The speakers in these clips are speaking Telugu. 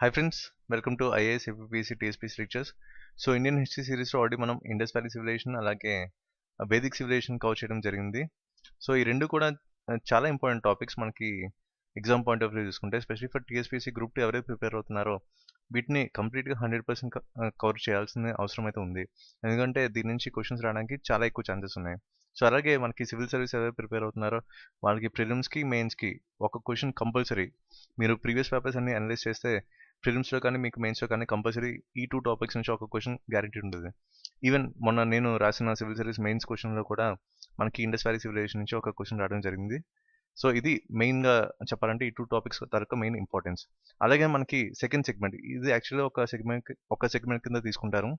Hi friends, welcome to IAS APPC TSPC lectures. So Indian history సిరీస్లో ఆల్రెడీ మనం ఇండస్ వ్యాలీ సివిలైజేషన్ అలాగే వేదిక్ సివిలైజేషన్ కవర్ చేయడం జరిగింది. సో ఈ రెండు కూడా చాలా ఇంపార్టెంట్ టాపిక్స్ మనకి ఎగ్జామ్ పాయింట్ ఆఫ్ వ్యూ చూసుకుంటే, ఎస్పెషల్లీ ఫర్ టీఎస్పీసీ గ్రూప్ 2 ఎవరైతే ప్రిపేర్ అవుతున్నారో వీటిని కంప్లీట్గా 100% కవర్ చేయాల్సిన అవసరం అయితే ఉంది. ఎందుకంటే దీని నుంచి క్వశ్చన్స్ రావడానికి చాలా ఎక్కువ ఛాన్సెస్ ఉన్నాయి. సో అలాగే మనకి సివిల్ సర్వీస్ ఎవరైతే ప్రిపేర్ అవుతున్నారో వాళ్ళకి ప్రిలిమ్స్కి మెయిన్స్కి ఒక క్వశ్చన్ కంపల్సరీ. మీరు ప్రీవియస్ పేపర్స్ అన్ని అనలైజ్ చేస్తే ప్రిలిమ్స్లో కానీ మీకు మెయిన్స్లో కానీ కంపల్సరీ ఈ 2 టాపిక్స్ నుంచి ఒక క్వశ్చన్ గ్యారెంటీ ఉంటుంది. ఈవెన్ మొన్న నేను రాసిన సివిల్ సర్వీస్ మెయిన్స్ క్వశ్చన్లో కూడా మనకి ఇండస్ వ్యాలీ సివిలైజేషన్ నుంచి ఒక క్వశ్చన్ రావడం జరిగింది. సో ఇది మెయిన్గా చెప్పాలంటే ఈ 2 టాపిక్స్ తరక మెయిన్ ఇంపార్టెన్స్. అలాగే మనకి సెకండ్ సెగ్మెంట్, ఇది యాక్చువల్గా ఒక సెగ్మెంట్ కింద తీసుకుంటారు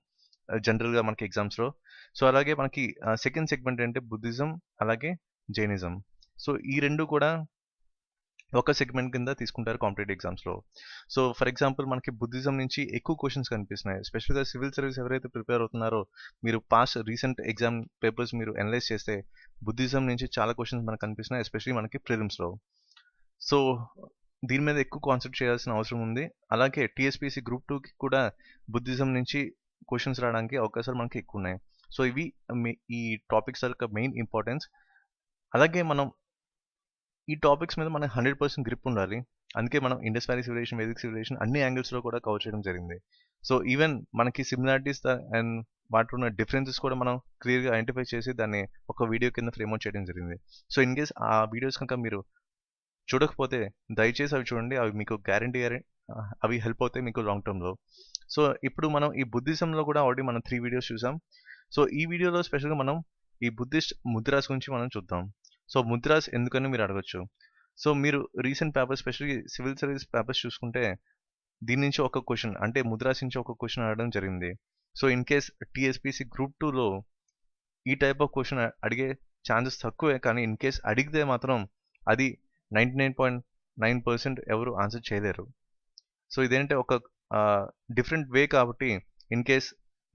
జనరల్గా మనకి ఎగ్జామ్స్లో. సో అలాగే మనకి సెకండ్ సెగ్మెంట్ అంటే బుద్ధిజం అలాగే జైనిజం. సో ఈ రెండు కూడా ఒక సెగ్మెంట్ కింద తీసుకుంటారు కాంపిటేటివ్ ఎగ్జామ్స్లో. సో ఫర్ ఎగ్జాంపుల్ మనకి బుద్ధిజం నుంచి ఎక్కువ క్వశ్చన్స్ కనిపిస్తున్నాయి. స్పెషల్గా సివిల్ సర్వీస్ ఎవరైతే ప్రిపేర్ అవుతున్నారో మీరు పాస్ట్ రీసెంట్ ఎగ్జామ్ పేపర్స్ మీరు అనలైజ్ చేస్తే బుద్ధిజం నుంచి చాలా క్వశ్చన్స్ మనకు కనిపిస్తున్నాయి, ఎస్పెషల్లీ మనకి ప్రిలిమ్స్లో. సో దీని మీద ఎక్కువ కాన్సన్ట్రేట్ చేయాల్సిన అవసరం ఉంది. అలాగే టీఎస్పీసీ గ్రూప్ 2కి కూడా బుద్ధిజం నుంచి క్వశ్చన్స్ రావడానికి అవకాశాలు మనకి ఎక్కువ ఉన్నాయి. సో ఇవి ఈ టాపిక్స్ యొక్క మెయిన్ ఇంపార్టెన్స్. అలాగే మనం ఈ టాపిక్స్ మీద మనకి 100% గ్రిప్ ఉండాలి. అందుకే మనం Indus valley civilization, Vedic civilization అన్ని యాంగిల్స్లో కూడా కవర్ చేయడం జరిగింది. సో ఈవెన్ మనకి సిమిలారిటీస్ అండ్ వాటిలో ఉన్న డిఫరెన్సెస్ కూడా మనం క్లియర్గా ఐడెంటిఫై చేసి దాన్ని ఒక వీడియో కింద ఫ్రేమ్ అవుట్ చేయడం జరిగింది. సో ఇన్ కేస్ ఆ వీడియోస్ కనుక మీరు చూడకపోతే దయచేసి అవి చూడండి. అవి మీకు గ్యారంటీ అవి హెల్ప్ అవుతాయి మీకు లాంగ్ టర్మ్లో. సో ఇప్పుడు మనం ఈ బుద్ధిజంలో కూడా ఆల్రెడీ మనం 3 వీడియోస్ చూసాం. సో ఈ వీడియోలో స్పెషల్గా మనం ఈ బుద్ధిస్ట్ ముద్రాస్ గురించి మనం చూద్దాం. సో ముద్రాస్ ఎందుకని మీరు అడగచ్చు. సో మీరు recent papers specially civil service papers చూసుకుంటే దీని నుంచి ఒక క్వశ్చన్ అంటే ముద్రాస్ నుంచి ఒక క్వశ్చన్ అడగడం జరిగింది. So in case TSPC group 2లో ఈ టైప్ ఆఫ్ క్వశ్చన్ అడిగే ఛాన్సెస్ తక్కువే, కానీ ఇన్ కేస్ అడిగితే మాత్రం అది 99.9% ఎవరు ఆన్సర్ చేయలేరు. సో ఇదేంటే ఒక డిఫరెంట్ వే కాబట్టి ఇన్ కేస్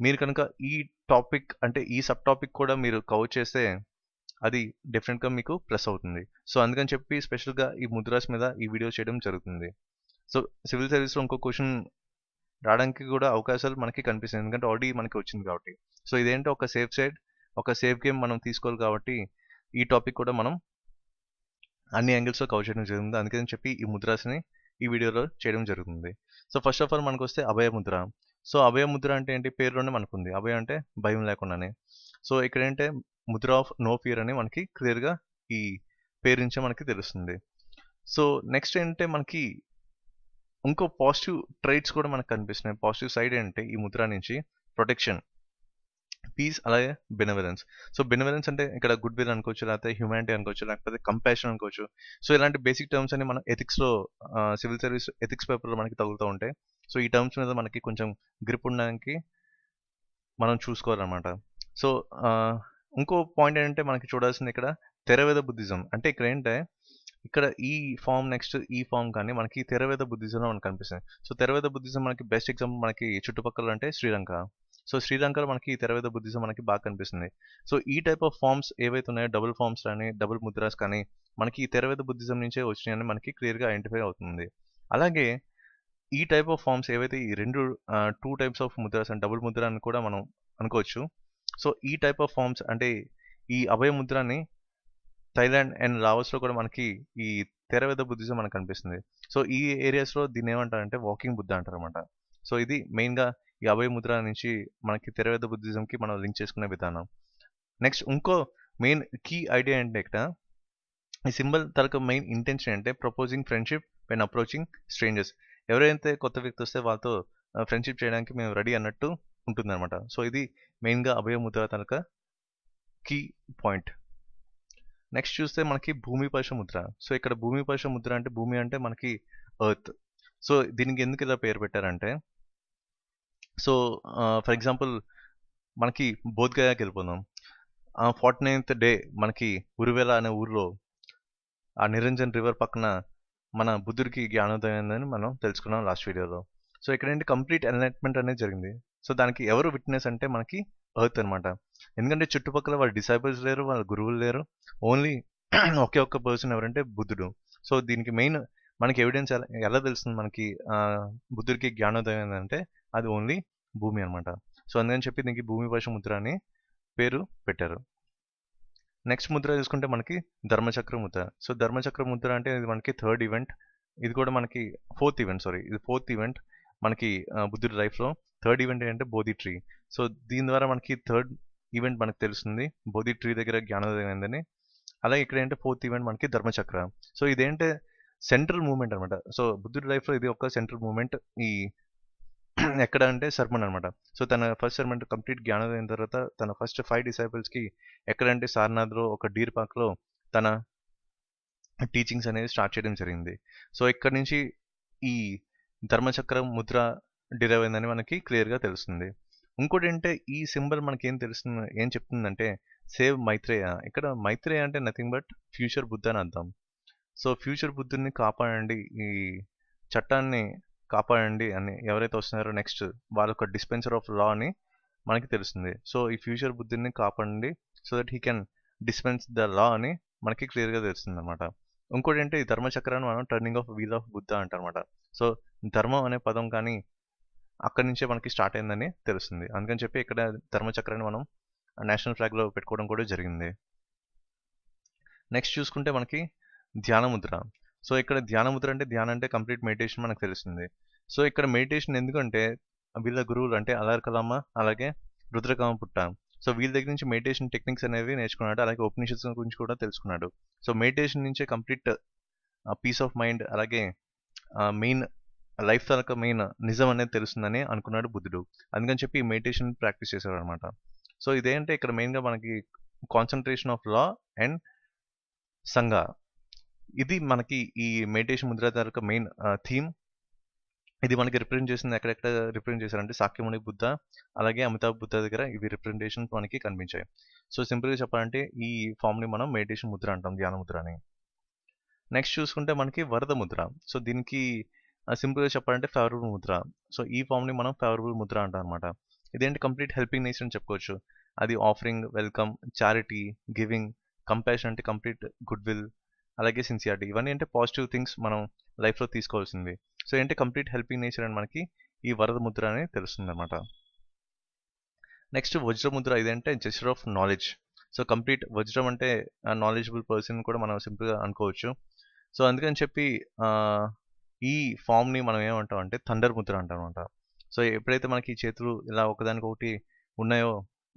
మీరు కనుక ఈ టాపిక్ అంటే ఈ సబ్ టాపిక్ కూడా మీరు కవర్ చేస్తే అది డెఫినెట్గా మీకు ప్లస్ అవుతుంది. సో అందుకని చెప్పి స్పెషల్గా ఈ ముద్రాస్ మీద ఈ వీడియో చేయడం జరుగుతుంది. సో సివిల్ సర్వీస్లో ఇంకో క్వశ్చన్ రావడానికి కూడా అవకాశాలు మనకి కనిపిస్తుంది, ఎందుకంటే ఆల్రెడీ మనకి వచ్చింది కాబట్టి. సో ఇదేంటో ఒక సేఫ్ సైడ్, ఒక సేఫ్ గేమ్ మనం తీసుకోవాలి కాబట్టి ఈ టాపిక్ కూడా మనం అన్ని యాంగిల్స్లో కవర్ చేయడం జరుగుతుంది. అందుకని చెప్పి ఈ ముద్రాస్ని ఈ వీడియోలో చేయడం జరుగుతుంది. సో ఫస్ట్ ఆఫ్ ఆల్ మనకు వస్తే అభయ ముద్ర. సో అభయ ముద్ర అంటే ఏంటి, పేరులోనే మనకుంది. అభయ అంటే భయం లేకుండానే. సో ఇక్కడ ఏంటంటే ముద్ర ఆఫ్ నో ఫియర్ అని మనకి క్లియర్గా ఈ పేరు నుంచే మనకి తెలుస్తుంది. సో నెక్స్ట్ ఏంటంటే మనకి ఇంకో పాజిటివ్ ట్రైట్స్ కూడా మనకు కనిపిస్తున్నాయి. పాజిటివ్ సైడ్ ఏంటంటే ఈ ముద్ర నుంచి ప్రొటెక్షన్, పీస్, అలాగే బెనవలెన్స్. సో బెనవలెన్స్ అంటే ఇక్కడ గుడ్ విల్ అనుకోవచ్చు, లేకపోతే హ్యూమానిటీ అనుకోవచ్చు, లేకపోతే కంపాషన్ అనుకోవచ్చు. సో ఇలాంటి బేసిక్ టర్మ్స్ అన్ని మనం ఎథిక్స్లో సివిల్ సర్వీస్ ఎథిక్స్ పేపర్లో మనకి తగులుతూ ఉంటాయి. సో ఈ టర్మ్స్ మీద మనకి కొంచెం గ్రిప్ ఉండడానికి మనం చూసుకోవాలన్నమాట. సో ఇంకో పాయింట్ ఏంటంటే మనకి చూడాల్సింది ఇక్కడ తెరవేద బుద్ధిజం. అంటే ఇక్కడ ఏంటంటే ఇక్కడ ఈ ఫామ్ నెక్స్ట్ ఈ ఫామ్ కానీ మనకి తెరవేద బుద్ధిజంలో మనకు కనిపిస్తుంది. సో తెరవేద బుద్ధిజం మనకి బెస్ట్ ఎగ్జాంపుల్ మనకి చుట్టుపక్కల అంటే శ్రీలంక. సో శ్రీలంకలో మనకి తెరవేద బుద్ధిజం మనకి బాగా కనిపిస్తుంది. సో ఈ టైప్ ఆఫ్ ఫామ్స్ ఏవైతే ఉన్నాయో డబుల్ ఫామ్స్ కానీ డబుల్ ముద్రాస్ కానీ మనకి ఈ తెరవేద బుద్ధిజం నుంచే వచ్చినాయని మనకి క్లియర్గా ఐడెంటిఫై అవుతుంది. అలాగే ఈ టైప్ ఆఫ్ ఫామ్స్ ఏవైతే ఈ రెండు 2 types of mudras and double Mudra అని కూడా మనం అనుకోవచ్చు. సో ఈ టైప్ ఆఫ్ ఫామ్స్ అంటే ఈ అభయ ముద్రని థైలాండ్ అండ్ లావోస్లో కూడా మనకి ఈ తెరవేద బుద్ధిజం మనకు కనిపిస్తుంది. సో ఈ ఏరియాస్లో దీన్ని ఏమంటారంటే వాకింగ్ బుద్ధ అంటారు అనమాట. సో ఇది మెయిన్గా ఈ అభయ ముద్ర నుంచి మనకి తెరవేద బుద్ధిజంకి మనం లింక్ చేసుకునే విధానం. నెక్స్ట్ ఇంకో మెయిన్ కీ ఐడియా అంటే ఇక్కడ ఈ సింబల్ తరక మెయిన్ ఇంటెన్షన్ అంటే proposing friendship when approaching strangers. ఎవరైతే కొత్త వ్యక్తి వస్తే వాళ్ళతో ఫ్రెండ్షిప్ చేయడానికి మేము రెడీ అన్నట్టు ఉంటుందన్నమాట. సో ఇది మెయిన్గా అభయ ముద్ర తనక కీ పాయింట్. నెక్స్ట్ చూస్తే మనకి భూమి పరుష ముద్ర. సో ఇక్కడ భూమి పరుష ముద్ర అంటే భూమి అంటే మనకి ఎర్త్. సో దీనికి ఎందుకు ఇలా పేరు పెట్టారంటే, సో ఫర్ ఎగ్జాంపుల్ మనకి బోధ్గయాకి వెళ్ళిపోదాం. 49th డే మనకి ఉరువేల అనే ఊరిలో ఆ నిరంజన్ రివర్ పక్కన మన బుద్ధుడికి జ్ఞానోదయం అయిందని మనం తెలుసుకున్నాం లాస్ట్ వీడియోలో. సో ఇక్కడ ఏంటి కంప్లీట్ ఎన్లైట్మెంట్ అనేది జరిగింది. సో దానికి ఎవరు విట్నెస్ అంటే మనకి ఎర్త్ అనమాట. ఎందుకంటే చుట్టుపక్కల వాళ్ళ డిసైపుల్స్ లేరు, వాళ్ళ గురువులు లేరు, ఓన్లీ ఒకే ఒక్క పర్సన్ ఎవరంటే బుద్ధుడు. సో దీనికి మెయిన్ మనకి ఎవిడెన్స్ ఎలా తెలుస్తుంది మనకి బుద్ధుడికి జ్ఞానోదయం ఏంటంటే అది ఓన్లీ భూమి అనమాట. సో అందుకని చెప్పి దీనికి భూమి భాష ముద్ర అని పేరు పెట్టారు. నెక్స్ట్ ముద్ర చూసుకుంటే మనకి ధర్మచక్ర ముద్ర. సో ధర్మచక్ర ముద్ర అంటే ఇది మనకి థర్డ్ ఈవెంట్. ఇది కూడా మనకి ఫోర్త్ ఈవెంట్, ఇది ఫోర్త్ ఈవెంట్ మనకి బుద్ధుడి లైఫ్లో. థర్డ్ ఈవెంట్ ఏంటంటే బోధి ట్రీ. సో దీని ద్వారా మనకి థర్డ్ ఈవెంట్ మనకు తెలుస్తుంది, బోధి ట్రీ దగ్గర జ్ఞానోదయం ఏందని. అలాగే ఇక్కడ ఏంటంటే ఫోర్త్ ఈవెంట్ మనకి ధర్మచక్ర. సో ఇదేంటే సెంట్రల్ మూమెంట్ అనమాట. సో బుద్ధుడి లైఫ్లో ఇది ఒక సెంట్రల్ మూమెంట్. ఈ ఎక్కడ అంటే సర్మన్ అనమాట. సో తన ఫస్ట్ సర్మన్ కంప్లీట్ జ్ఞానోదయం అయిన తర్వాత తన ఫస్ట్ 5 డిసైపుల్స్కి ఎక్కడంటే సారనాథ్లో ఒక డీర్ పార్క్లో తన టీచింగ్స్ అనేది స్టార్ట్ చేయడం జరిగింది. సో ఇక్కడ నుంచి ఈ ధర్మచక్రం ముద్ర డిరైవ్ అయిందని మనకి క్లియర్గా తెలుస్తుంది. ఇంకోటి ఏంటంటే ఈ సింబల్ మనకి ఏం చెప్తుందంటే సేవ్ మైత్రేయ. ఇక్కడ మైత్రేయ అంటే నథింగ్ బట్ ఫ్యూచర్ బుద్ధ అని అర్థం. సో ఫ్యూచర్ బుద్ధుని కాపాడండి, ఈ చట్టాన్ని కాపాడండి అని ఎవరైతే వస్తున్నారో నెక్స్ట్ వాళ్ళొక డిస్పెన్సర్ ఆఫ్ లా అని మనకి తెలుస్తుంది. సో ఈ ఫ్యూచర్ బుద్ధుని కాపాడండి so that he can dispense the law అని మనకి క్లియర్గా తెలుస్తుంది అనమాట. ఇంకోటి ఏంటంటే ఈ ధర్మచక్రాన్ని మనం turning of wheel of Buddha అంటారనమాట. సో ధర్మం అనే పదం కానీ అక్కడి నుంచే మనకి స్టార్ట్ అయిందని తెలుస్తుంది. అందుకని చెప్పి ఇక్కడ ధర్మచక్రాన్ని మనం నేషనల్ ఫ్లాగ్లో పెట్టుకోవడం కూడా జరిగింది. నెక్స్ట్ చూసుకుంటే మనకి ధ్యాన ముద్ర. సో ఇక్కడ ధ్యాన ముద్ర అంటే ధ్యానం అంటే కంప్లీట్ మెడిటేషన్ మనకు తెలుస్తుంది. సో ఇక్కడ మెడిటేషన్ ఎందుకంటే వీళ్ళ గురువులు అంటే అలర్ కలామ అలాగే రుద్రకామ పుట్ట. సో వీళ్ళ దగ్గర నుంచి మెడిటేషన్ టెక్నిక్స్ అనేవి నేర్చుకున్నాడు, అలాగే ఉపనిషత్తుల గురించి కూడా తెలుసుకున్నాడు. సో మెడిటేషన్ నుంచే కంప్లీట్ పీస్ ఆఫ్ మైండ్ అలాగే మెయిన్ లైఫ్ తాలూకా మెయిన్ నిజం అనేది తెలుస్తుందని అనుకున్నాడు బుద్ధుడు. అందుకని చెప్పి ఈ మెడిటేషన్ ప్రాక్టీస్ చేశాడు అనమాట. సో ఇదేంటే ఇక్కడ మెయిన్గా మనకి కాన్సన్ట్రేషన్ ఆఫ్ లా అండ్ సంఘ, ఇది మనకి ఈ మెడిటేషన్ ముద్ర తాలూకా మెయిన్ థీమ్. ఇది మనకి రిప్రజెంట్ చేసింది ఎక్కడెక్కడ రిప్రజెంట్ చేశారంటే సాక్యముని బుద్ధ అలాగే అమితాబ్ బుద్ధ దగ్గర ఇవి రిప్రజెంటేషన్ మనకి కనిపించాయి. సో సింపుల్గా చెప్పాలంటే ఈ ఫామ్ని మనం మెడిటేషన్ ముద్ర అంటాం, ధ్యాన ముద్ర అని. నెక్స్ట్ చూసుకుంటే మనకి వరద ముద్ర. సో దీనికి సింపుల్గా చెప్పాలంటే ఫేవరబుల్ ముద్ర. సో ఈ ఫామ్ని మనం ఫేవరబుల్ ముద్ర అంటాం అనమాట. ఇదేంటి కంప్లీట్ హెల్పింగ్ నేచర్ అని చెప్పుకోవచ్చు. అది offering, welcome, charity, giving, compassion అంటే కంప్లీట్ గుడ్ విల్, అలాగే సిన్సియారిటీ, ఇవన్నీ అంటే పాజిటివ్ థింగ్స్ మనం లైఫ్లో తీసుకోవాల్సింది. సో ఏంటి కంప్లీట్ హెల్పింగ్ నేచర్ అని మనకి ఈ వరద ముద్ర అని తెలుస్తుంది అనమాట. నెక్స్ట్ వజ్ర ముద్ర. ఇదంటే gesture of knowledge. So complete వజ్రం అంటే నాలెడ్జబుల్ పర్సన్ కూడా మనం సింపుల్గా అనుకోవచ్చు. సో అందుకని చెప్పి ఈ ఫామ్ని మనం ఏమంటాం అంటే థండర్ ముద్ర అంటాం అనమాట. సో ఎప్పుడైతే మనకి చేతులు ఇలా ఒకదానికొకటి ఉన్నాయో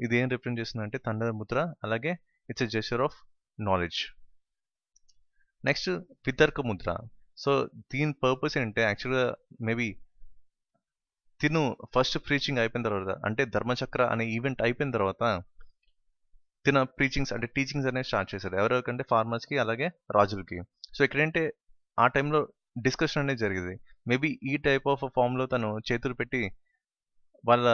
ఇది ఏం రిప్రజెంట్ చేస్తుంది అంటే థండర్ ముద్ర, అలాగే it's a gesture of knowledge. Next Vitarka mudra. So దీని పర్పస్ ఏంటంటే యాక్చువల్గా మేబీ తిను ఫస్ట్ ప్రీచింగ్ అయిపోయిన తర్వాత అంటే ధర్మచక్ర అనే ఈవెంట్ అయిపోయిన తర్వాత తిన ప్రీచింగ్స్ అంటే టీచింగ్స్ అనేవి స్టార్ట్ చేశారు. ఎవరెవరికంటే ఫార్మర్స్కి అలాగే రాజులకి. సో ఇక్కడేంటే ఆ టైంలో డిస్కషన్ అనేది జరిగింది. మేబీ ఈ టైప్ ఆఫ్ ఫామ్లో తను చేతులు పెట్టి వాళ్ళ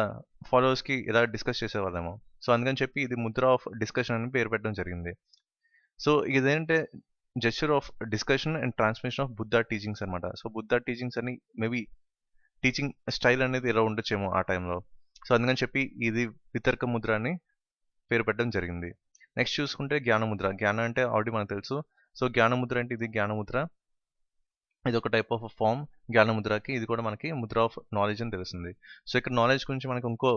ఫాలోవర్స్కి ఇలా డిస్కస్ చేసేవాళ్ళేమో. సో అందుకని చెప్పి ఇది ముద్ర ఆఫ్ డిస్కషన్ అని పేరు పెట్టడం జరిగింది. సో ఇదేంటే gesture of discussion and transmission of Buddha teachings అనమాట. సో బుద్ధ టీచింగ్స్ అని మేబీ టీచింగ్ స్టైల్ అనేది ఇలా ఉండొచ్చేమో ఆ టైంలో. సో అందుకని చెప్పి ఇది వితర్క ముద్ర అని పేరు పెట్టడం జరిగింది. నెక్స్ట్ చూసుకుంటే జ్ఞానముద్ర. జ్ఞానం అంటే ఆల్రెడీ మనకు తెలుసు. సో జ్ఞానముద్ర అంటే ఇది జ్ఞానముద్ర, ఇది ఒక టైప్ ఆఫ్ ఫామ్ జ్ఞానముద్రకి. ఇది కూడా మనకి ముద్ర ఆఫ్ నాలెడ్జ్ అని తెలుస్తుంది. సో ఇక్కడ నాలెడ్జ్ గురించి మనకు ఇంకో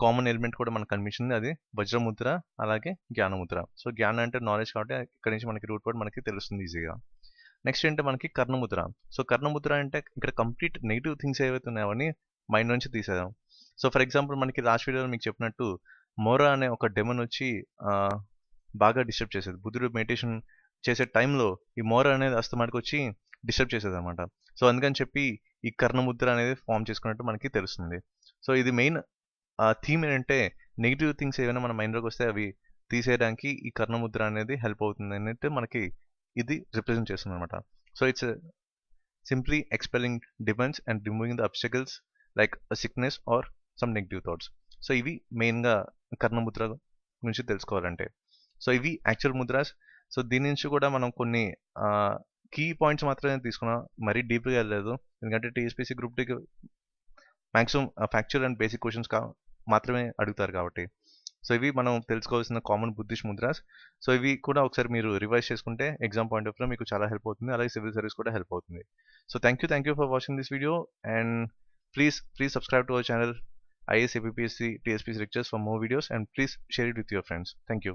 కామన్ ఎలిమెంట్ కూడా మనకు కనిపించింది, అది వజ్రముద్ర అలాగే జ్ఞానముద్ర. సో జ్ఞానం అంటే నాలెడ్జ్ కాబట్టి ఇక్కడ నుంచి మనకి రూట్ వర్డ్ మనకి తెలుస్తుంది ఈజీగా. నెక్స్ట్ ఏంటంటే మనకి కర్ణముద్ర. సో కర్ణముద్ర అంటే ఇక్కడ కంప్లీట్ నెగిటివ్ థింగ్స్ ఏవైతే ఉన్నాయో అవన్నీ మైండ్ నుంచి తీసేదాం. సో ఫర్ ఎగ్జాంపుల్ మనకి లాస్ట్ వీడియోలో మీకు చెప్పినట్టు మోరా అనే ఒక డెమన్ వచ్చి బాగా డిస్టర్బ్ చేసేది. బుద్ధుడు మెడిటేషన్ చేసే టైంలో ఈ మోరా అనేది అస్తమాటికి వచ్చి డిస్టర్బ్ చేసేది అనమాట. సో అందుకని చెప్పి ఈ కర్ణముద్ర అనేది ఫామ్ చేసుకున్నట్టు మనకి తెలుస్తుంది. సో ఇది మెయిన్ థీమ్ ఏంటంటే నెగిటివ్ థింగ్స్ ఏమైనా మన మైండ్లోకి వస్తే అవి తీసేయడానికి ఈ కర్ణముద్ర అనేది హెల్ప్ అవుతుంది అన్నట్టు మనకి ఇది రిప్రజెంట్ చేస్తుంది అనమాట. So it's simply expelling demands and removing the obstacles like sickness or some negative thoughts. So ఇవి మెయిన్గా కర్ణముద్ర గురించి తెలుసుకోవాలంటే. సో ఇవి యాక్చువల్ ముద్రాస్. సో దీని నుంచి కూడా మనం కొన్ని కీ పాయింట్స్ మాత్రమే తీసుకున్నాం, మరీ డీప్గా వెళ్ళలేదు. ఎందుకంటే టీఎస్పీసీ గ్రూప్ డీకి maximum factual and basic questions మాత్రమే అడుగుతారు కాబట్టి. సో ఇవి మనం తెలుసుకోవాల్సిన కామన్ బుద్ధిష్ ముద్రాస్. సో ఇవి కూడా ఒకసారి మీరు రివైజ్ చేసుకుంటే ఎగ్జామ్ పాయింట్ ఆఫ్ వ్యూ మీకు చాలా హెల్ప్ అవుతుంది. అలాగే సివిల్ సర్వీస్ కూడా హెల్ప్ అవుతుంది. So thank you for watching this video, and please subscribe to our channel IAS, APPSC, TSPC lectures for more videos, and please share it with your friends. Thank you.